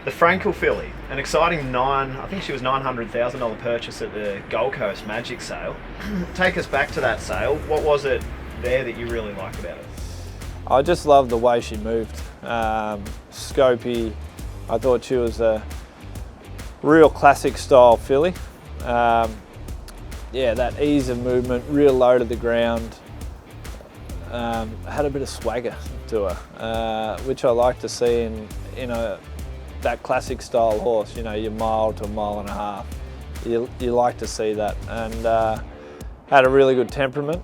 The Frankel filly, an exciting I think she was $900,000 purchase at the Gold Coast Magic sale. Take us back to that sale. What was it there that you really liked about it? I just loved the way she moved. Scopy, I thought she was a real classic style filly. Yeah, that ease of movement, real low to the ground. Had a bit of swagger to her, which I like to see in that classic style horse. You know, your mile to a mile and a half. You like to see that, and had a really good temperament.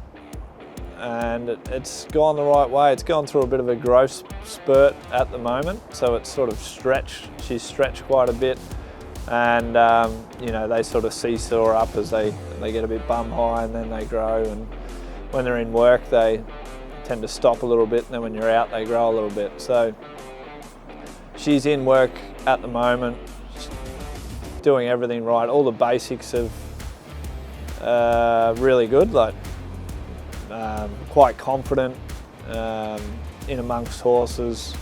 And it's gone the right way. It's gone through a bit of a growth spurt at the moment, so it's sort of stretched. She's stretched quite a bit, and they sort of seesaw up as they get a bit bum high, and then they grow. And when they're in work, they tend to stop a little bit, and then when you're out, they grow a little bit. So she's in work at the moment, doing everything right. All the basics of really good, like. Quite confident in amongst horses.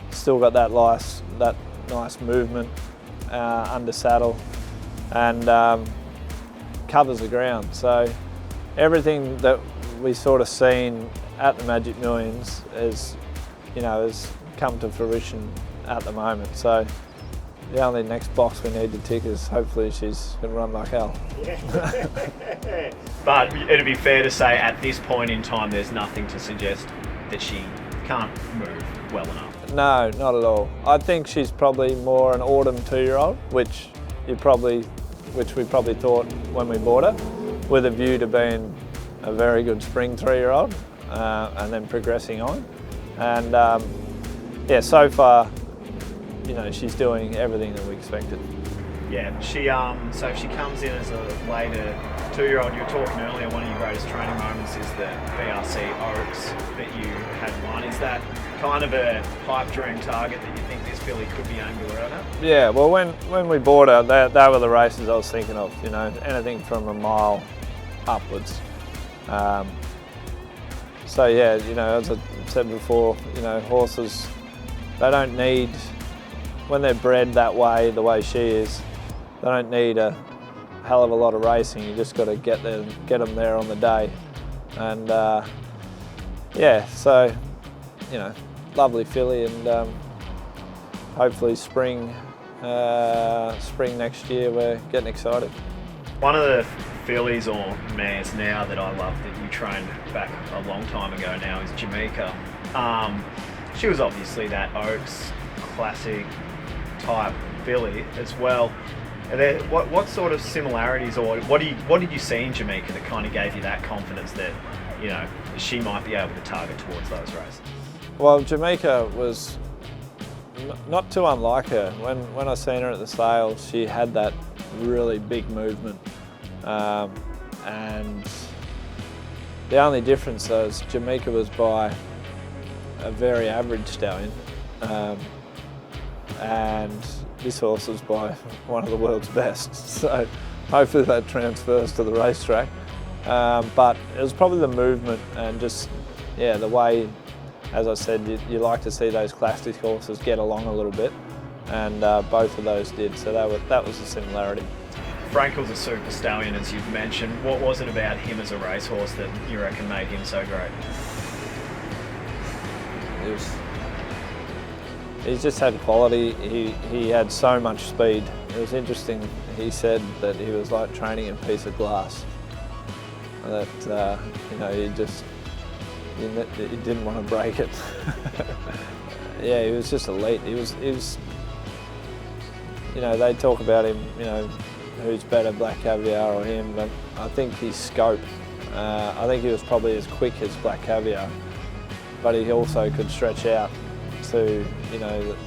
Still got that nice movement under saddle, and covers the ground. So everything that we sort of seen at the Magic Millions has come to fruition at the moment. So the only next box we need to tick is hopefully she's going to run like hell. But it'd be fair to say at this point in time there's nothing to suggest that she can't move well enough. No, not at all. I think she's probably more an autumn 2-year-old, which we probably thought when we bought her, with a view to being a very good spring 3-year-old, and then progressing on. And so far, she's doing everything that we expected. Yeah, so if she comes in as a later 2-year-old, you were talking earlier, one of your greatest training moments is the BRC Oaks that you had won. Is that kind of a pipe dream target that you think this filly could be angular at? Yeah, well, when we bought her, they were the races I was thinking of, anything from a mile upwards. So yeah, as I said before, horses, they don't need, when they're bred that way, the way she is, they don't need a hell of a lot of racing. You just got to get them there on the day. And so lovely filly, and hopefully spring next year we're getting excited. One of the fillies or mares now that I love that you trained back a long time ago now is Jamaica. She was obviously that Oaks classic type filly as well. What sort of similarities, or what did you see in Jamaica that kind of gave you that confidence that she might be able to target towards those races? Well, Jamaica was not too unlike her. When I seen her at the sale, she had that really big movement, and the only difference was Jamaica was by a very average stallion, and this horse was by one of the world's best. So hopefully that transfers to the racetrack. But it was probably the movement and just, the way, as I said, you like to see those classic horses get along a little bit, and both of those did. So that was the similarity. Frankel's a super stallion, as you've mentioned. What was it about him as a racehorse that you reckon made him so great? He's just had quality. He had so much speed. It was interesting. He said that he was like training a piece of glass. That he didn't want to break it. Yeah, he was just elite. He was. They talk about him. Who's better, Black Caviar or him? But I think his scope. I think he was probably as quick as Black Caviar, but he also could stretch out to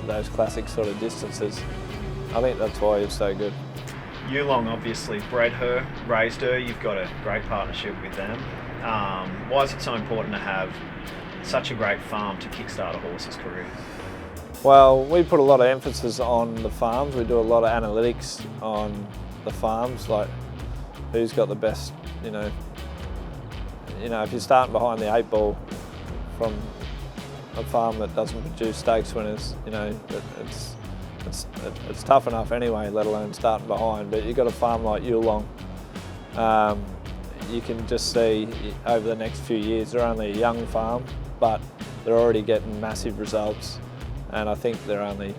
those classic sort of distances. I think that's why he's so good. Yulong obviously bred her, raised her. You've got a great partnership with them. Why is it so important to have such a great farm to kickstart a horse's career? Well, we put a lot of emphasis on the farms. We do a lot of analytics on the farms, like who's got the best. If you're starting behind the 8 ball from a farm that doesn't produce stakes winners, it's tough enough anyway, let alone starting behind. But you've got a farm like Yulong. You can just see over the next few years, they're only a young farm, but they're already getting massive results, and I think they're only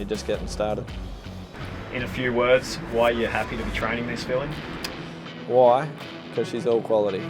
just getting started. In a few words, why are you happy to be training this filly? Why? Because she's all quality.